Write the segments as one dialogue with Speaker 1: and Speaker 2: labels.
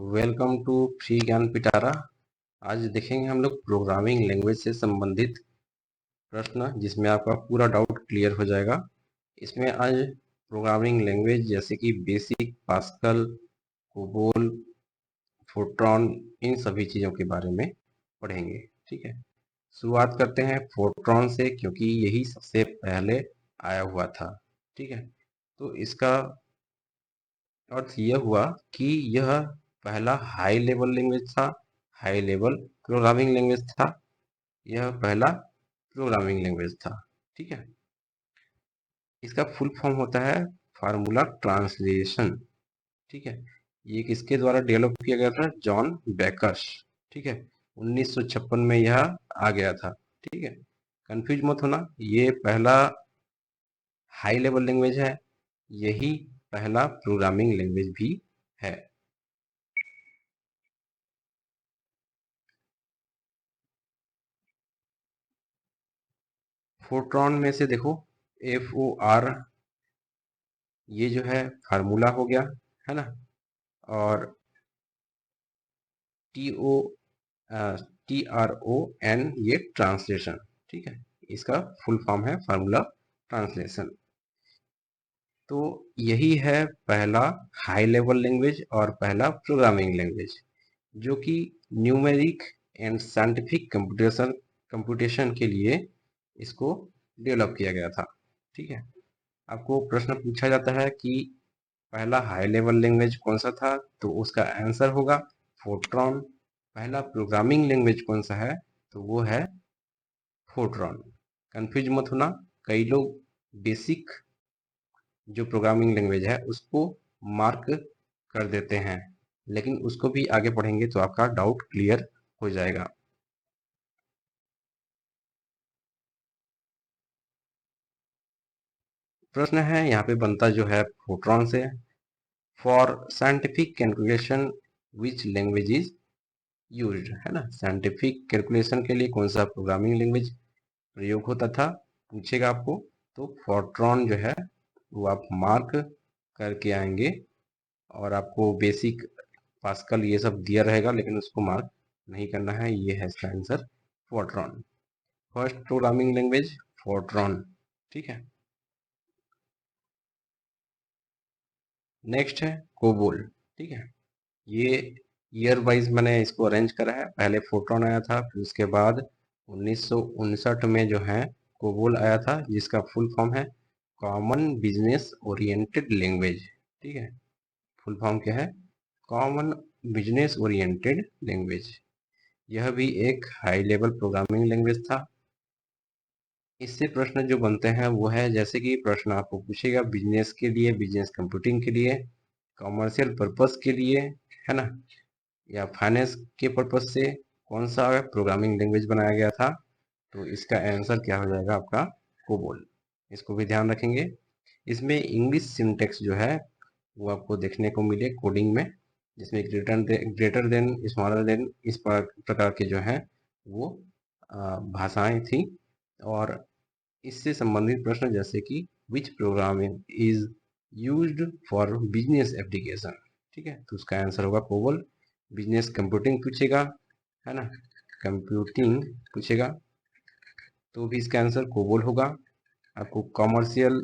Speaker 1: Welcome to free ज्ञान पिटारा। आज देखेंगे हम लोग प्रोग्रामिंग लैंग्वेज से संबंधित प्रश्न, जिसमें आपका पूरा डाउट क्लियर हो जाएगा। इसमें आज प्रोग्रामिंग लैंग्वेज जैसे कि बेसिक, पास्कल, कोबोल, फोर्ट्रॉन, इन सभी चीज़ों के बारे में पढ़ेंगे। ठीक है, शुरुआत करते हैं फोर्ट्रॉन से, क्योंकि यही सबसे पहले आया हुआ था। ठीक है, तो इसका अर्थ यह हुआ कि यह पहला हाई लेवल लैंग्वेज था, हाई लेवल प्रोग्रामिंग लैंग्वेज था। यह पहला प्रोग्रामिंग लैंग्वेज था। ठीक है, इसका फुल फॉर्म होता है फार्मूला ट्रांसलेशन। ठीक है, ये किसके द्वारा डेवलप किया गया था? John Backus. ठीक है, 1956 में यह आ गया था। ठीक है, कंफ्यूज मत होना, ये पहला हाई लेवल लैंग्वेज है, यही पहला प्रोग्रामिंग लैंग्वेज भी है। फोर्ट्रॉन में से देखो, FOR, ये जो है फार्मूला हो गया, है ना, और TRON ये ट्रांसलेशन। ठीक है, इसका फुल फॉर्म है फार्मूला ट्रांसलेशन। तो यही है पहला हाई लेवल लैंग्वेज और पहला प्रोग्रामिंग लैंग्वेज, जो कि न्यूमेरिक एंड साइंटिफिक कंप्यूटेशन के लिए इसको डेवलप किया गया था। ठीक है, आपको प्रश्न पूछा जाता है कि पहला हाई लेवल लैंग्वेज कौन सा था, तो उसका आंसर होगा फोर्ट्रॉन। पहला प्रोग्रामिंग लैंग्वेज कौन सा है, तो वो है फोर्ट्रॉन। कंफ्यूज मत होना, कई लोग बेसिक जो प्रोग्रामिंग लैंग्वेज है उसको मार्क कर देते हैं, लेकिन उसको भी आगे पढ़ेंगे तो आपका डाउट क्लियर हो जाएगा। प्रश्न है यहाँ पे बनता जो है फोर्ट्रॉन से, for scientific calculation which language is used, है ना। साइंटिफिक कैलकुलेशन के लिए कौन सा प्रोग्रामिंग लैंग्वेज प्रयोग होता था, पूछेगा आपको। तो फोर्ट्रॉन जो है वो आप मार्क करके आएंगे, और आपको बेसिक, पास्कल ये सब दिया रहेगा, लेकिन उसको मार्क नहीं करना है। ये है इसका answer, Fortran. First programming language Fortran. ठीक है, नेक्स्ट है कोबोल। ठीक है, ये ईयर वाइज मैंने इसको अरेंज करा है। पहले फोर्ट्रॉन आया था, फिर उसके बाद 1959 में जो है कोबोल आया था, जिसका फुल फॉर्म है कॉमन बिजनेस ओरिएंटेड लैंग्वेज। ठीक है, फुल फॉर्म क्या है? Common business oriented language. यह भी एक हाई लेवल प्रोग्रामिंग लैंग्वेज था। इससे प्रश्न जो बनते हैं वो है, जैसे कि प्रश्न आपको पूछेगा बिजनेस के लिए, बिजनेस कंप्यूटिंग के लिए, कॉमर्शियल पर्पस के लिए, है ना, या फाइनेंस के पर्पस से कौन सा प्रोग्रामिंग लैंग्वेज बनाया गया था, तो इसका आंसर क्या हो जाएगा आपका? कोबोल। इसको भी ध्यान रखेंगे। इसमें इंग्लिश सिंटेक्स जो है वो आपको देखने को मिले कोडिंग में, जिसमें ग्रेटर देन, स्मॉलर देन, इस प्रकार के जो हैं वो भाषाएं थी। और इससे संबंधित प्रश्न जैसे कि विच programming is used for business application. ठीक है, तो उसका आंसर होगा कोबोल। बिजनेस कंप्यूटिंग पूछेगा, है ना, कंप्यूटिंग पूछेगा, तो भी इसका आंसर कोबोल होगा। आपको कॉमर्शियल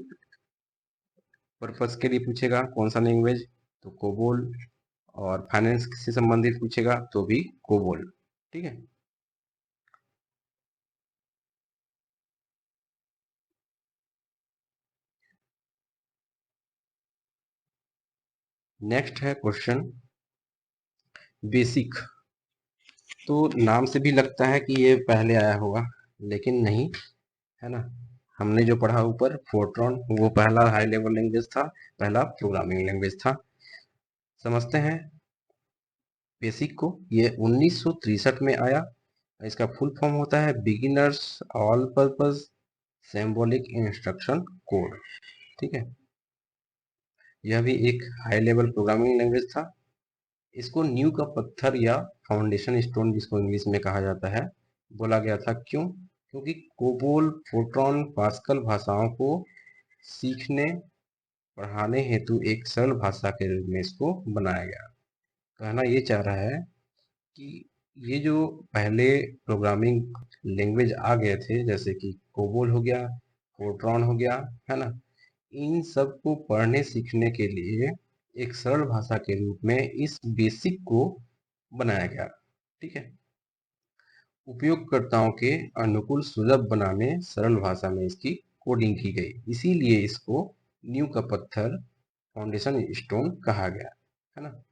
Speaker 1: पर्पस के लिए पूछेगा कौन सा लैंग्वेज, तो कोबोल। और फाइनेंस से संबंधित पूछेगा तो भी कोबोल। ठीक है, नेक्स्ट है क्वेश्चन बेसिक। तो नाम से भी लगता है कि ये पहले आया होगा, लेकिन नहीं, है ना। हमने जो पढ़ा ऊपर फोर्ट्रॉन, वो पहला हाई लेवल लैंग्वेज था, पहला प्रोग्रामिंग लैंग्वेज था। समझते हैं बेसिक को। ये 1963 में आया। इसका फुल फॉर्म होता है beginners all purpose symbolic instruction code. ठीक है, यह भी एक हाई लेवल प्रोग्रामिंग लैंग्वेज था। इसको नींव का पत्थर या फाउंडेशन स्टोन, जिसको इंग्लिश में कहा जाता है, बोला गया था। क्यों? क्योंकि कोबोल, फोर्ट्रॉन, पास्कल भाषाओं को सीखने, पढ़ाने हेतु एक सरल भाषा के रूप में इसको बनाया गया। कहना ये चाह रहा है कि ये जो पहले प्रोग्रामिंग लैंग्वेज आ गए थे, जैसे कि कोबोल हो गया, फोर्ट्रॉन हो गया, है ना, इन सब को पढ़ने सीखने के लिए एक सरल भाषा के रूप में इस बेसिक को बनाया गया। ठीक है, उपयोगकर्ताओं के अनुकूल सुलभ बनाने सरल भाषा में इसकी कोडिंग की गई, इसीलिए इसको नींव का पत्थर, फाउंडेशन स्टोन कहा गया, है ना।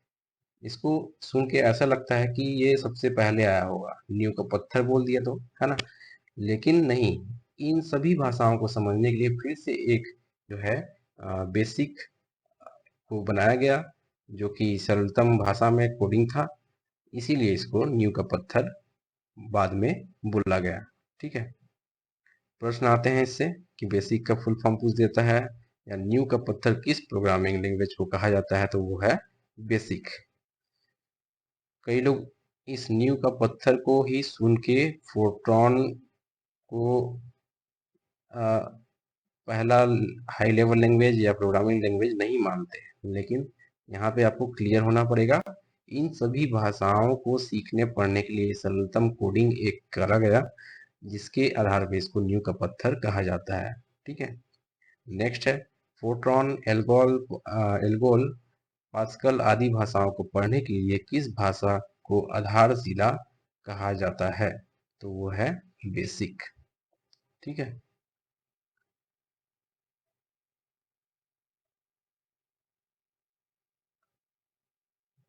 Speaker 1: इसको सुन के ऐसा लगता है कि ये सबसे पहले आया होगा, नींव का पत्थर बोल दिया तो, है ना, लेकिन नहीं। इन सभी भाषाओं को समझने के लिए फिर से एक जो है बेसिक को बनाया गया, जो कि सरलतम भाषा में कोडिंग था, इसीलिए इसको नींव का पत्थर बाद में बोला गया। ठीक है, प्रश्न आते हैं इससे कि बेसिक का फुल फॉर्म पूछ देता है या नींव का पत्थर किस प्रोग्रामिंग लैंग्वेज को कहा जाता है, तो वो है बेसिक। कई लोग इस नींव का पत्थर को ही सुन के फोर्ट्रॉन को अ, पहला हाई लेवल लैंग्वेज या प्रोग्रामिंग लैंग्वेज नहीं मानते, लेकिन यहाँ पे आपको क्लियर होना पड़ेगा, इन सभी भाषाओं को सीखने पढ़ने के लिए सरलतम कोडिंग एक करा गया, जिसके आधार पे इसको नींव का पत्थर कहा जाता है। ठीक है, नेक्स्ट है फोर्ट्रॉन, एल्गोल, पास्कल आदि भाषाओं को पढ़ने के लिए किस भाषा को आधारशिला कहा जाता है, तो वो है बेसिक। ठीक है,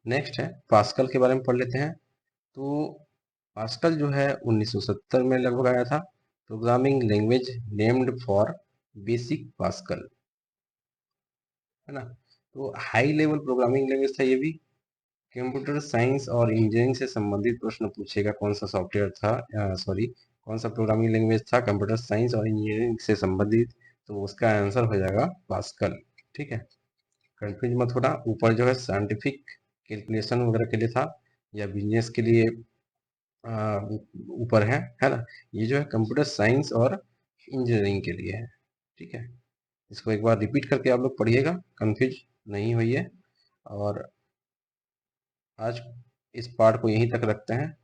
Speaker 1: नेक्स्ट है पास्कल के बारे में पढ़ लेते हैं। तो पास्कल जो है 1970 में लगभग आया था, programming language named for basic pascal, है ना। तो हाई लेवल प्रोग्रामिंग लैंग्वेज था ये भी। कंप्यूटर साइंस और इंजीनियरिंग से संबंधित प्रश्न पूछेगा, कौन सा सॉफ्टवेयर था, सॉरी, कौन सा प्रोग्रामिंग लैंग्वेज था कंप्यूटर साइंस और इंजीनियरिंग से संबंधित, तो उसका आंसर हो जाएगा पास्कल। ठीक है, कंफ्यूज मत होना, ऊपर जो है साइंटिफिक कैलकुलेशन वगैरह के लिए था या बिजनेस के लिए ऊपर है ना। ये जो है कंप्यूटर साइंस और इंजीनियरिंग के लिए है। ठीक है, इसको एक बार रिपीट करके आप लोग पढ़िएगा, कंफ्यूज नहीं होइए। और आज इस पार्ट को यहीं तक रखते हैं।